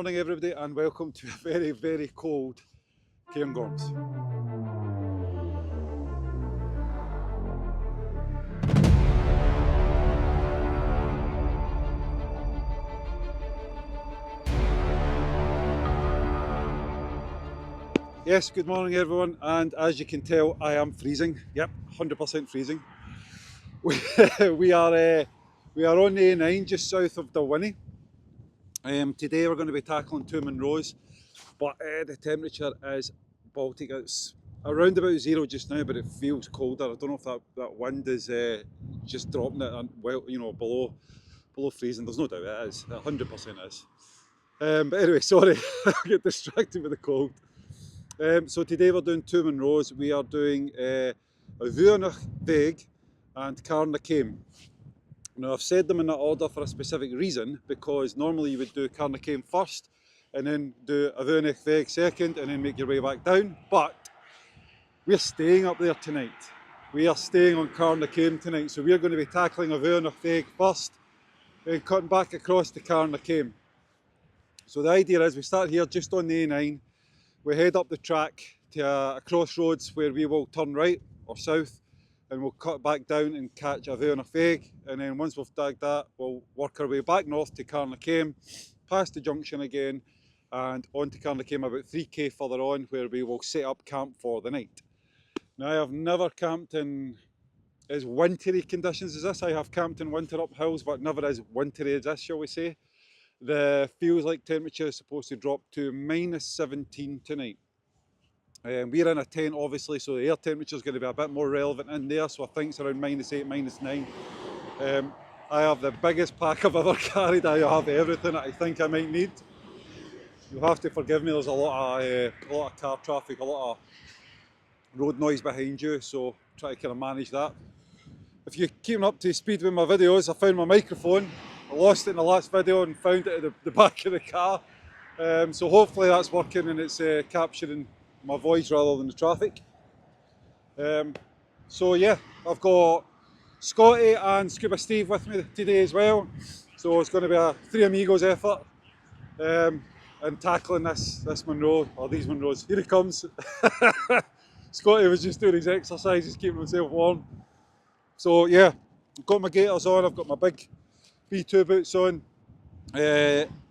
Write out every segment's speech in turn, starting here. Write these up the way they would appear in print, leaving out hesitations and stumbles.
morning everybody and welcome to a very, very cold Cairngorms. Yes, good morning everyone, and as you can tell I am freezing. Yep, 100% freezing. We are on the A9 just south of Dalwhinnie. Today we're going to be tackling two Munros, but the temperature is Baltic. It's around about zero just now, but it feels colder. I don't know if that wind is just dropping it, well, you know, below freezing. There's no doubt it is. 100% is. But anyway, sorry, I get distracted with the cold. So today we're doing two Munros. We are doing Bheag and Ca. Now I've said them in that order for a specific reason, because normally you would do Ca first and then do Bheag second and then make your way back down, but we're staying up there tonight. We are staying on Ca tonight, so we're going to be tackling Bheag first and cutting back across to Ca. So the idea is we start here just on the A9, we head up the track to a crossroads where we will turn right or south, and we'll cut back down and catch Bheag, and then once we've tagged that, we'll work our way back north to Ca, past the junction again, and on to Ca about 3k further on, where we will set up camp for the night. Now I have never camped in as wintry conditions as this. I have camped in winter up hills, but never as wintry as this, shall we say. The feels like temperature is supposed to drop to -17 tonight. We're in a tent obviously, so the air temperature is going to be a bit more relevant in there, so I think it's around -8, -9. I have the biggest pack I've ever carried. I have everything that I think I might need. You'll have to forgive me, there's a lot of car traffic, a lot of road noise behind you, so try to kind of manage that. If you're keeping up to speed with my videos, I found my microphone. I lost it in the last video and found it at the back of the car. So hopefully that's working and it's capturing my voice rather than the traffic. So yeah, I've got Scotty and Scuba Steve with me today as well. So it's going to be a three amigos effort in tackling this Munro, or these Munros. Here he comes. Scotty was just doing his exercises, keeping himself warm. So yeah, I've got my gaiters on, I've got my big B2 boots on.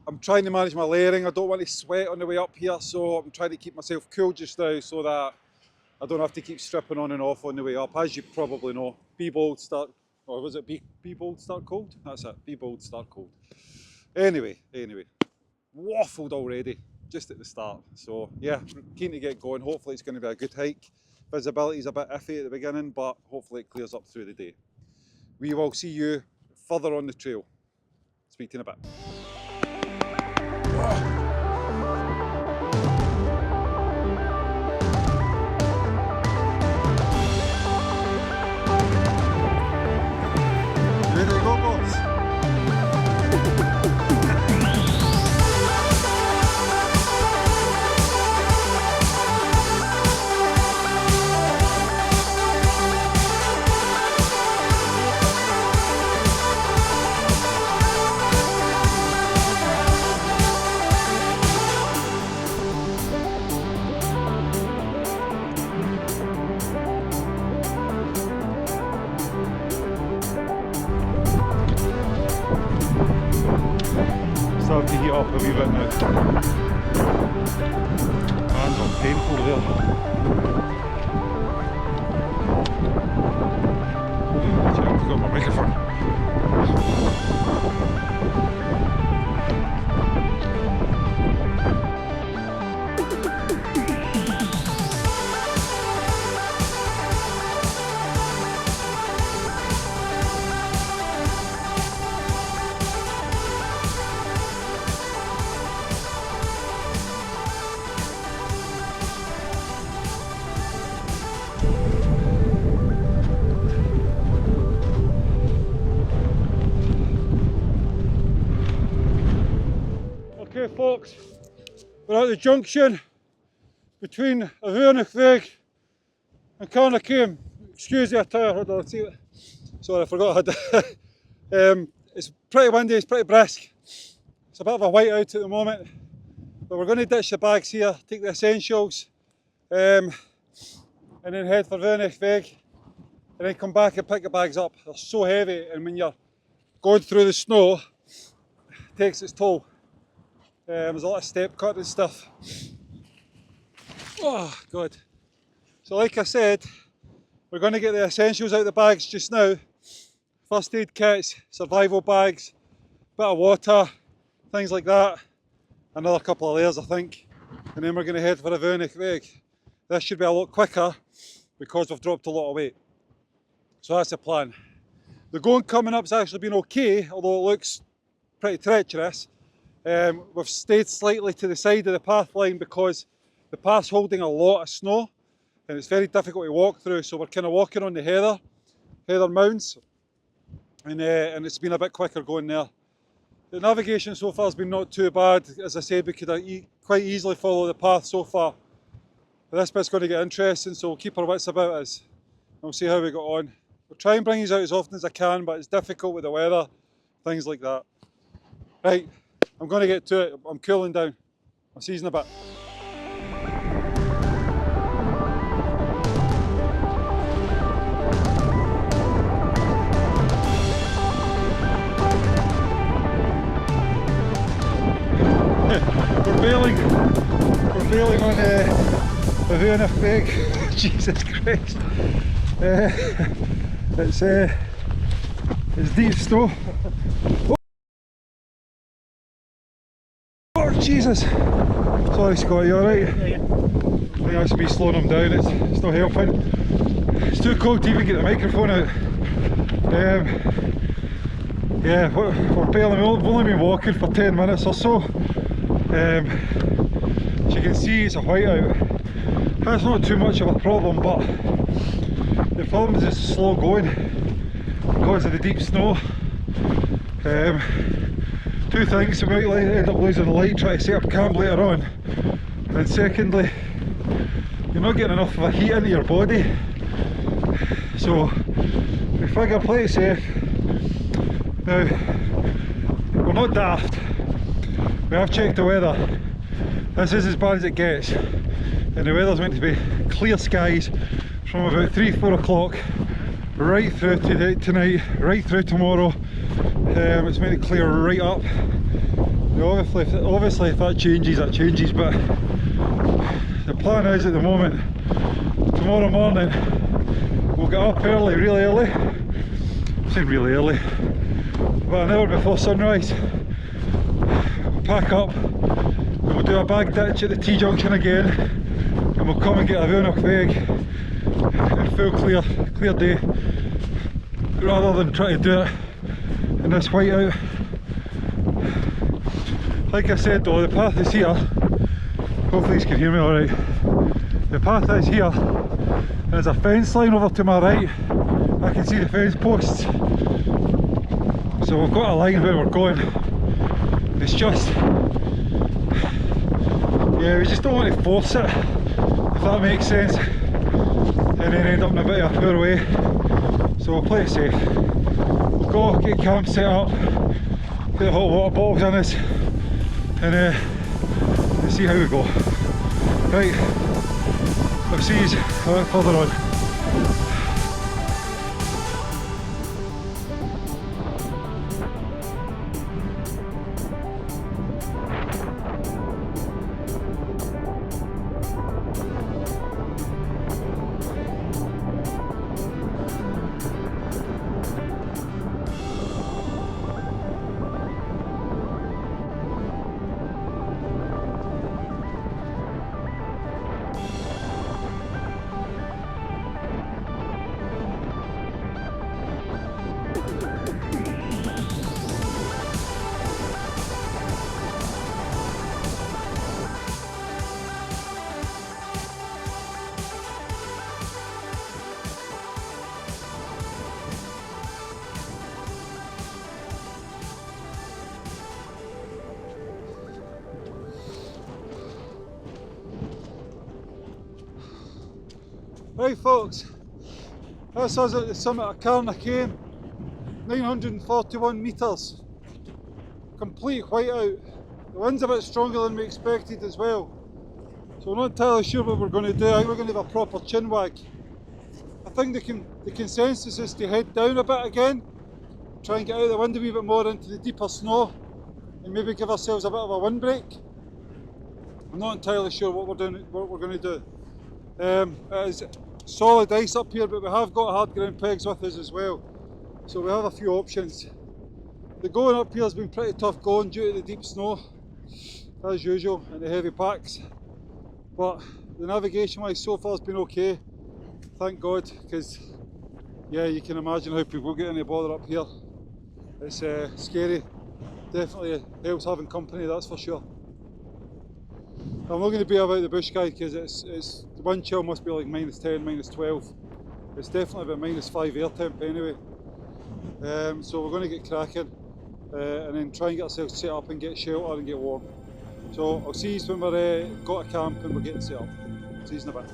I'm trying to manage my layering. I don't want to sweat on the way up here, so I'm trying to keep myself cool just now so that I don't have to keep stripping on and off on the way up. As you probably know, be bold, start, or was it be bold, start cold? That's it, be bold, start cold. Anyway, waffled already, just at the start. So yeah, keen to get going. Hopefully it's going to be a good hike. Visibility is a bit iffy at the beginning, but hopefully it clears up through the day. We will see you further on the trail. Speak to you in a bit. Ready to go, boys? Starting to heat up a wee bit now. Hands are painful there. I've got my microphone. Okay folks, we're at the junction between Bheag and Ca. Excuse the attire, hold on, see what, sorry I forgot I had it's pretty windy, it's pretty brisk. It's a bit of a whiteout at the moment. But we're going to ditch the bags here, take the essentials, and then head for Bheag, and then come back and pick the bags up. They're so heavy, and when you're going through the snow, it takes its toll. There's a lot of step cut and stuff. Oh God. So like I said, we're going to get the essentials out of the bags just now. First aid kits, survival bags, bit of water, things like that. Another couple of layers I think. And then we're going to head for a Bheag. This should be a lot quicker because we've dropped a lot of weight. So that's the plan. The going coming up's actually been okay, although it looks pretty treacherous. We've stayed slightly to the side of the path line because the path's holding a lot of snow and it's very difficult to walk through, so we're kind of walking on the heather mounds, and it's been a bit quicker going there. The navigation so far has been not too bad. As I said, we could quite easily follow the path so far. But this bit's going to get interesting, so we'll keep our wits about us and we'll see how we got on. I'll try and bring you out as often as I can, but it's difficult with the weather, things like that. Right, I'm going to get to it. I'm cooling down. I'll see you in a bit. We're bailing on the Bheag. Jesus Christ. It's deep snow. Oh Jesus! Sorry Scott, you alright? Yeah. I think that's me slowing him down, it's not helping. It's too cold to even get the microphone out. Yeah, we're bailing. We've only been walking for 10 minutes or so. As you can see, it's a whiteout. That's not too much of a problem, but the problem is it's slow going because of the deep snow. Two things: we might end up losing the light trying to set up camp later on, and secondly, you're not getting enough of a heat into your body. So we figure play it safe. Now, we're not daft. We have checked the weather. This is as bad as it gets, and the weather's meant to be clear skies from about 3-4 o'clock right through tonight, right through tomorrow. It's meant to clear right up. Now obviously if that changes, but the plan is at the moment, tomorrow morning we'll get up early, really early. I'm saying really early, but an hour before sunrise. We'll pack up, and we'll do a bag ditch at the T-junction again, and we'll come and get a Bheag in full clear day, rather than try to do it in this whiteout. Like I said though, the path is here. Hopefully you can hear me alright. The path is here, and there's a fence line over to my right. I can see the fence posts. So we've got a line where we're going. It's just, yeah, we just don't want to force it, if that makes sense, and then end up in a bit of a poor way. So we'll play it safe. We'll go get camp set up, get the hot water bottles in us, and let's see how we go. Right, I'll see you a bit further on. Right folks, that's us at the summit of Caim, 941 metres, complete whiteout. The wind's a bit stronger than we expected as well. So we're not entirely sure what we're going to do. I think we're going to have a proper chin wag. I think the consensus is to head down a bit again, try and get out of the wind a wee bit more into the deeper snow, and maybe give ourselves a bit of a windbreak. I'm not entirely sure what we're going to do. It is solid ice up here, but we have got hard ground pegs with us as well. So we have a few options. The going up here has been pretty tough going due to the deep snow, as usual, and the heavy packs. But the navigation wise so far has been okay, thank God, because yeah, you can imagine how people get any bother up here. It's scary. Definitely helps having company, that's for sure. I'm not going to be about the bush guy because it's the wind chill must be like -10, -12. It's definitely about -5 air temp anyway. So we're going to get cracking and then try and get ourselves set up and get shelter and get warm. So I'll see you when we're got a camp and we're getting set up. See you in a bit.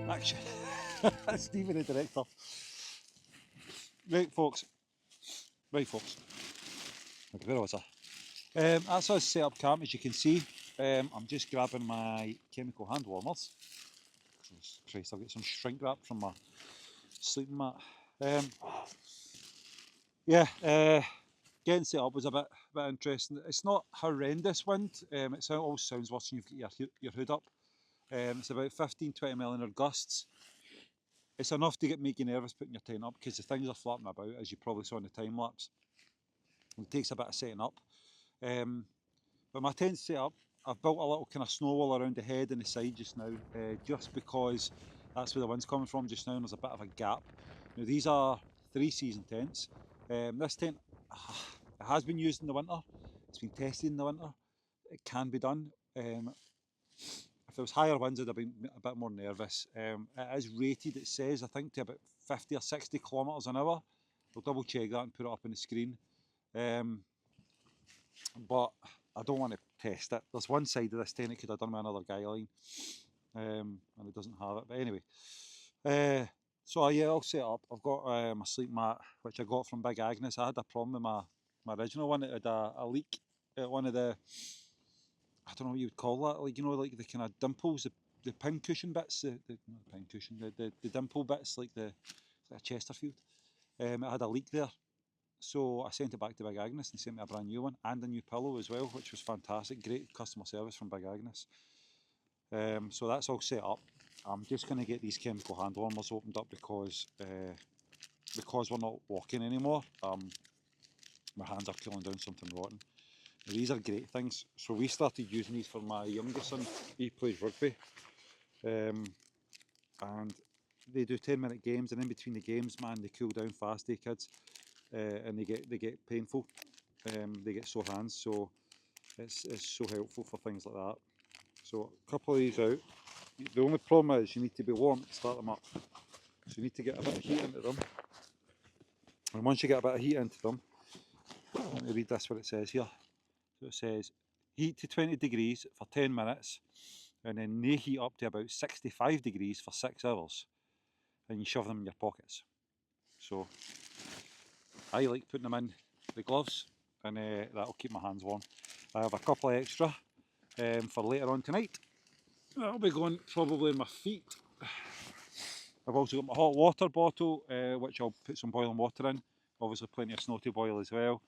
Action. Stephen the director. Right folks. Okay, where was I? That's us set up camp, as you can see. I'm just grabbing my chemical hand warmers. Christ, I'll get some shrink wrap from my sleeping mat. Getting set up was a bit interesting. It's not horrendous wind. It always sounds worse when you've got your hood up. It's about 15-20 mile/hour gusts. It's enough to make you nervous putting your tent up because the things are flapping about, as you probably saw in the time lapse. It takes a bit of setting up. But my tent's set up. I've built a little kind of snow wall around the head and the side just now, just because that's where the wind's coming from just now, and there's a bit of a gap. Now these are 3-season tents. This tent it has been used in the winter. It's been tested in the winter. It can be done. If there was higher winds, I'd have been a bit more nervous. It is rated, it says, I think, to about 50 or 60 kilometres an hour. I'll double check that and put it up on the screen. But I don't want to test it. There's one side of this tent it could have done with another guy line, and it doesn't have it. But anyway, so yeah, I'll set up. I've got my sleep mat, which I got from Big Agnes. I had a problem with my original one. It had a leak at one of the, I don't know what you would call that, like, you know, like the kind of dimples, the pin cushion bits, not the pin cushion, the dimple bits, like a Chesterfield. It had a leak there. So I sent it back to Big Agnes and sent me a brand new one and a new pillow as well, which was fantastic. Great customer service from Big Agnes. So that's all set up. I'm just going to get these chemical hand warmers opened up because we're not walking anymore. My hands are cooling down something rotten. Now, these are great things. So we started using these for my youngest son. He plays rugby. And they do 10-minute games, and in between the games, man, they cool down fast, they kids. And they get painful. They get sore hands, so it's so helpful for things like that. So a couple of these out. The only problem is you need to be warm to start them up. So you need to get a bit of heat into them. And once you get a bit of heat into them, let me read this what it says here. So it says heat to 20 degrees for 10 minutes, and then they heat up to about 65 degrees for 6 hours. And you shove them in your pockets. So I like putting them in the gloves, and that'll keep my hands warm. I have a couple extra for later on tonight. That'll be going probably in my feet. I've also got my hot water bottle, which I'll put some boiling water in. Obviously plenty of snow to boil as well.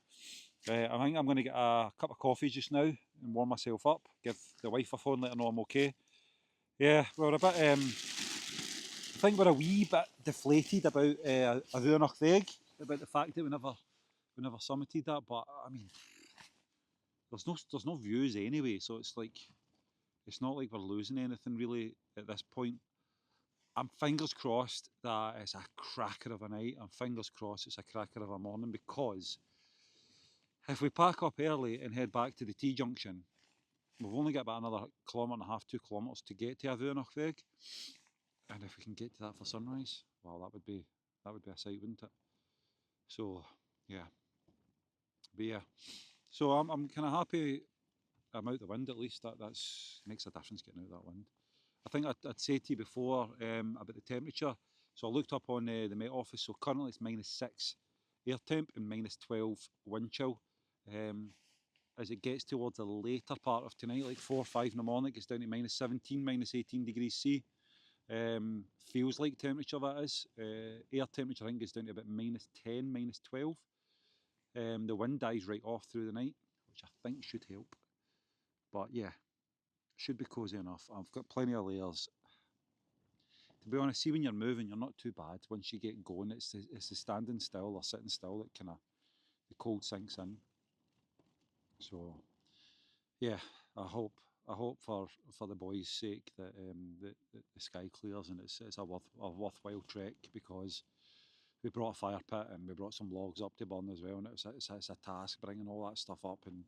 I think I'm going to get a cup of coffee just now and warm myself up. Give the wife a phone, let her know I'm okay. Yeah, we're a bit, I think we're a wee bit deflated about a Ruinach Bheag, about the fact that we never summited that, but I mean, there's no views anyway, so it's not like we're losing anything really at this point. I'm fingers crossed that it's a cracker of a night. I'm fingers crossed it's a cracker of a morning, because if we pack up early and head back to the T-junction, we've only got about another 1.5 km, 2 kilometres to get to Bheag, and if we can get to that for sunrise, well, that would be a sight, wouldn't it? So yeah, but yeah, so I'm kind of happy I'm out the wind at least. That's makes a difference getting out that wind. I think I'd said to you before about the temperature. So I looked up on the Met Office. So currently it's -6 air temp and -12 wind chill. As it gets towards the later part of tonight, like 4 or 5 in the morning, it gets down to -17, -18 degrees C. Feels like temperature, that is. Air temperature I think gets down to about -10, -12. The wind dies right off through the night, which I think should help. But yeah, should be cosy enough. I've got plenty of layers. To be honest, see when you're moving, you're not too bad. Once you get going, it's the standing still or sitting still that kind of the cold sinks in. So yeah, I hope for the boys' sake that the sky clears and it's a worthwhile trek, because we brought a fire pit and we brought some logs up to burn as well, and it's a task bringing all that stuff up and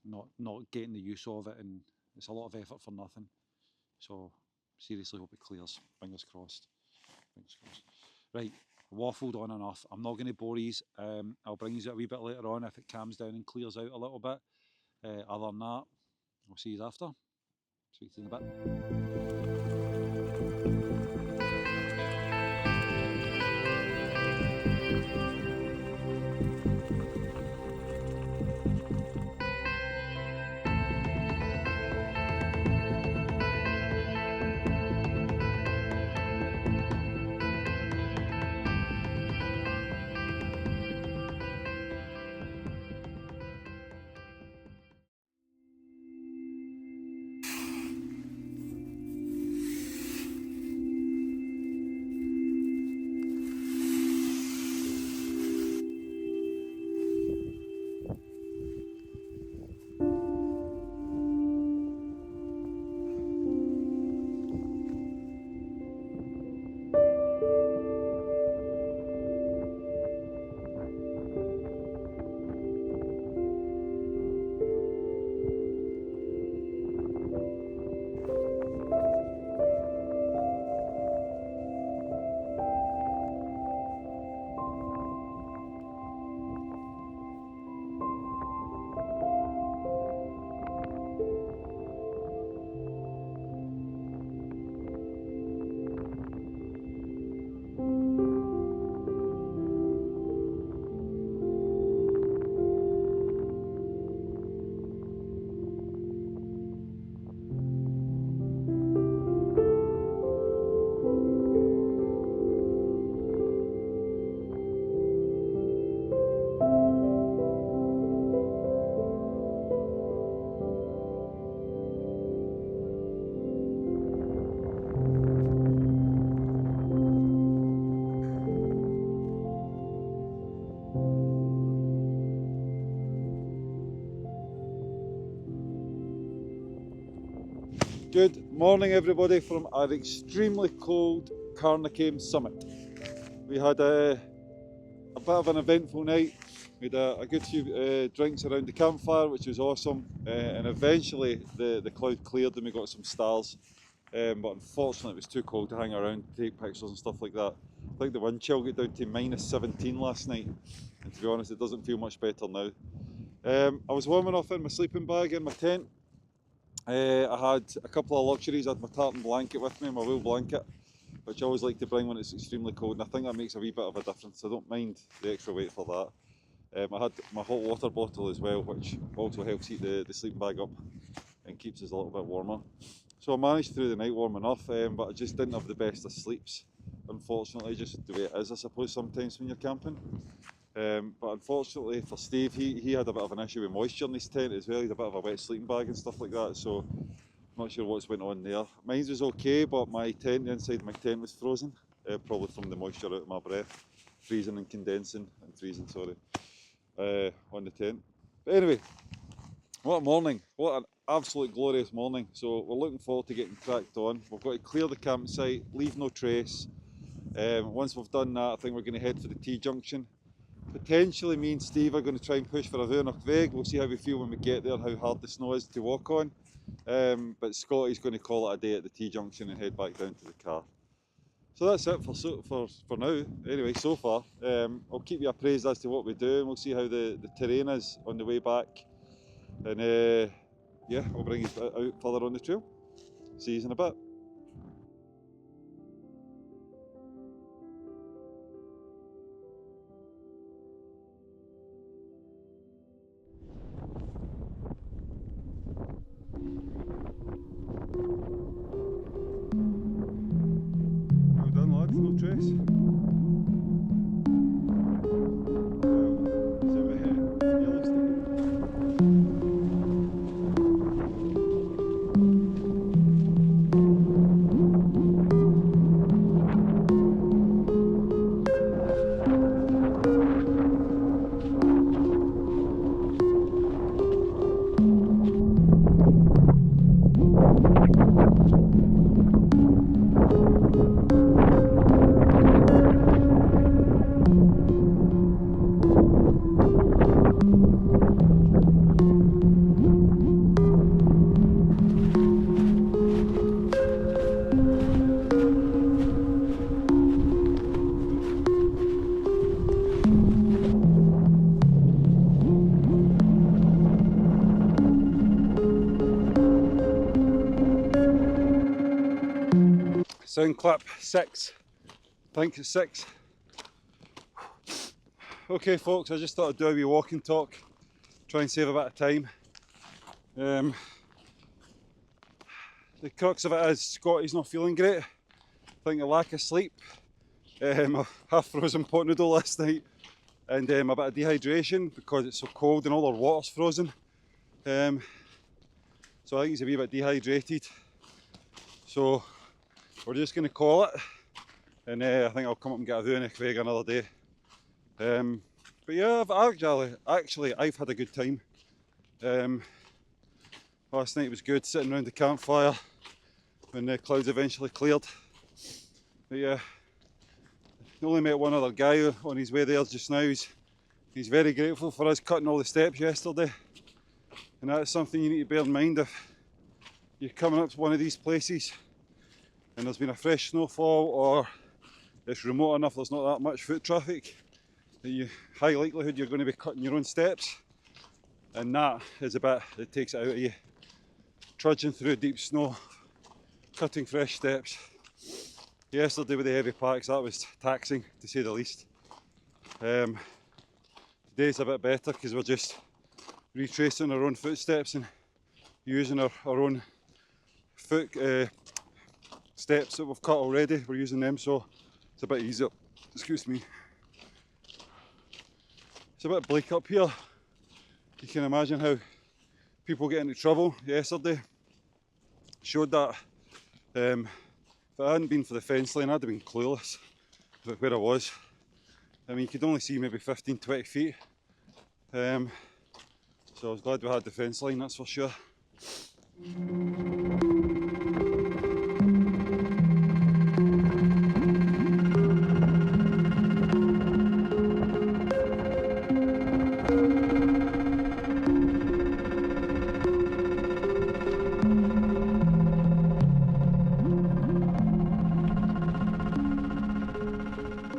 not getting the use of it, and it's a lot of effort for nothing. So seriously hope it clears. Fingers crossed. Fingers crossed. Right, waffled on enough. I'm not going to bore you. I'll bring you a wee bit later on if it calms down and clears out a little bit. Other than that, I'll see you after. Speak to you in a bit. Good morning everybody from our extremely cold Cairngorms summit. We had a bit of an eventful night. We had a good few drinks around the campfire, which was awesome, and eventually the cloud cleared and we got some stars, but unfortunately it was too cold to hang around, take pictures and stuff like that. I think the wind chill got down to -17 last night, and to be honest it doesn't feel much better now. I was warming up in my sleeping bag in my tent. I had a couple of luxuries. I had my tartan blanket with me, my wool blanket, which I always like to bring when it's extremely cold, and I think that makes a wee bit of a difference. I don't mind the extra weight for that. I had my hot water bottle as well, which also helps heat the sleeping bag up and keeps us a little bit warmer. So I managed through the night warm enough, but I just didn't have the best of sleeps, unfortunately, just the way it is, I suppose, sometimes when you're camping. But unfortunately for Steve, he had a bit of an issue with moisture in his tent as well. He had a bit of a wet sleeping bag and stuff like that, so I'm not sure what's went on there. Mine was okay, but my tent, the inside of my tent was frozen, probably from the moisture out of my breath, freezing and condensing, and freezing, sorry, on the tent. But anyway, what a morning, what an absolute glorious morning. So we're looking forward to getting cracked on. We've got to clear the campsite, leave no trace. Once we've done that, I think we're going to head for the T-junction. Potentially me and Steve are going to try and push for a Bheag. We'll see how we feel when we get there, how hard the snow is to walk on. But Scotty's going to call it a day at the T-junction and head back down to the car. So that's it for now. Anyway, so far, I'll keep you appraised as to what we do, and we'll see how the terrain is on the way back. And yeah, I'll bring you out further on the trail. See you in a bit. Well done, lads, no trace. Sound clip 6, I think it's 6. Okay folks, I just thought I'd do a wee walking talk, try and save a bit of time. The crux of it is Scotty's not feeling great. I think a lack of sleep, a half frozen pot noodle last night, and a bit of dehydration because it's so cold and all our water's frozen. So I think he's a wee bit dehydrated. So we're just going to call it, and I think I'll come up and get a Bheag another day. But yeah, I've had a good time. Last night was good, sitting around the campfire when the clouds eventually cleared. But yeah, I only met one other guy on his way there just now. He's very grateful for us cutting all the steps yesterday, and that's something you need to bear in mind if you're coming up to one of these places and there's been a fresh snowfall, or it's remote enough there's not that much foot traffic, that high likelihood you're going to be cutting your own steps, and that is a bit that takes it out of you. Trudging through deep snow, cutting fresh steps. Yesterday with the heavy packs, that was taxing to say the least. Today's a bit better because we're just retracing our own footsteps and using our own foot steps that we've cut already. We're using them, so it's a bit easier. Excuse me. It's a bit bleak up here. You can imagine how people get into trouble yesterday. Showed that if it hadn't been for the fence line, I'd have been clueless about where I was. I mean, you could only see maybe 15-20 feet. So I was glad we had the fence line, that's for sure.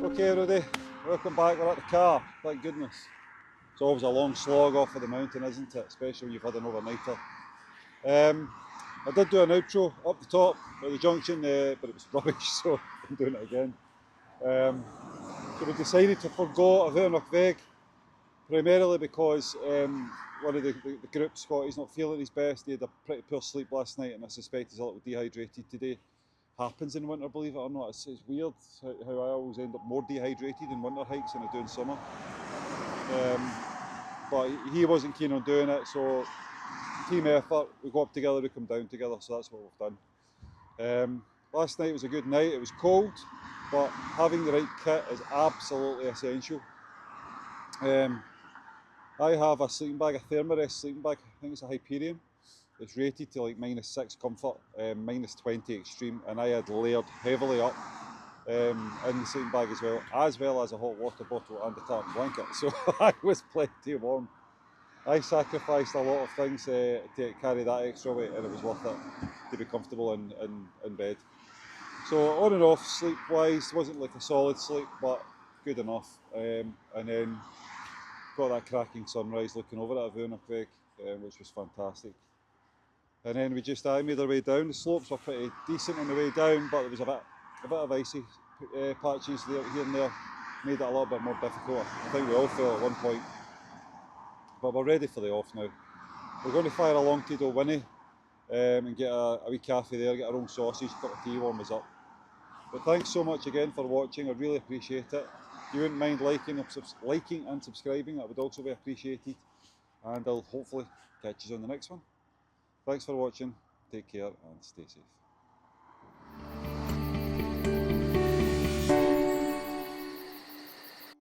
Okay everybody, welcome back. We're at the car, thank goodness. It's always a long slog off of the mountain, isn't it? Especially when you've had an overnighter. I did do an outro up the top at the junction, but it was rubbish, so I'm doing it again. So we decided to forgo a Bheag, primarily because one of the group, Scotty's not feeling his best. He had a pretty poor sleep last night, and I suspect he's a little dehydrated today. Happens in winter, believe it or not. It's weird how I always end up more dehydrated in winter hikes than I do in summer. But he wasn't keen on doing it, so team effort. We go up together, we come down together, so that's what we've done. Last night was a good night. It was cold, but having the right kit is absolutely essential. I have a sleeping bag, a Thermarest sleeping bag. I think it's a Hyperion. It's rated to like -6 comfort, -20 extreme, and I had layered heavily up in the sleeping bag as well as a hot water bottle and a tartan blanket. So I was plenty warm. I sacrificed a lot of things to carry that extra weight, and it was worth it to be comfortable in bed. So on and off, sleep-wise, wasn't like a solid sleep, but good enough. And then got that cracking sunrise looking over at Bheag, which was fantastic. And then we just made our way down. The slopes were pretty decent on the way down, but there was a bit of icy patches there, here and there, made it a little bit more difficult. I think we all fell at one point, but we're ready for the off now. We're going to fire along to Dalwhinnie and get a wee cafe there, get our own sausage, cup of tea, warm us up. But thanks so much again for watching, I really appreciate it. If you wouldn't mind liking and subscribing, that would also be appreciated. And I'll hopefully catch you on the next one. Thanks for watching, take care and stay safe.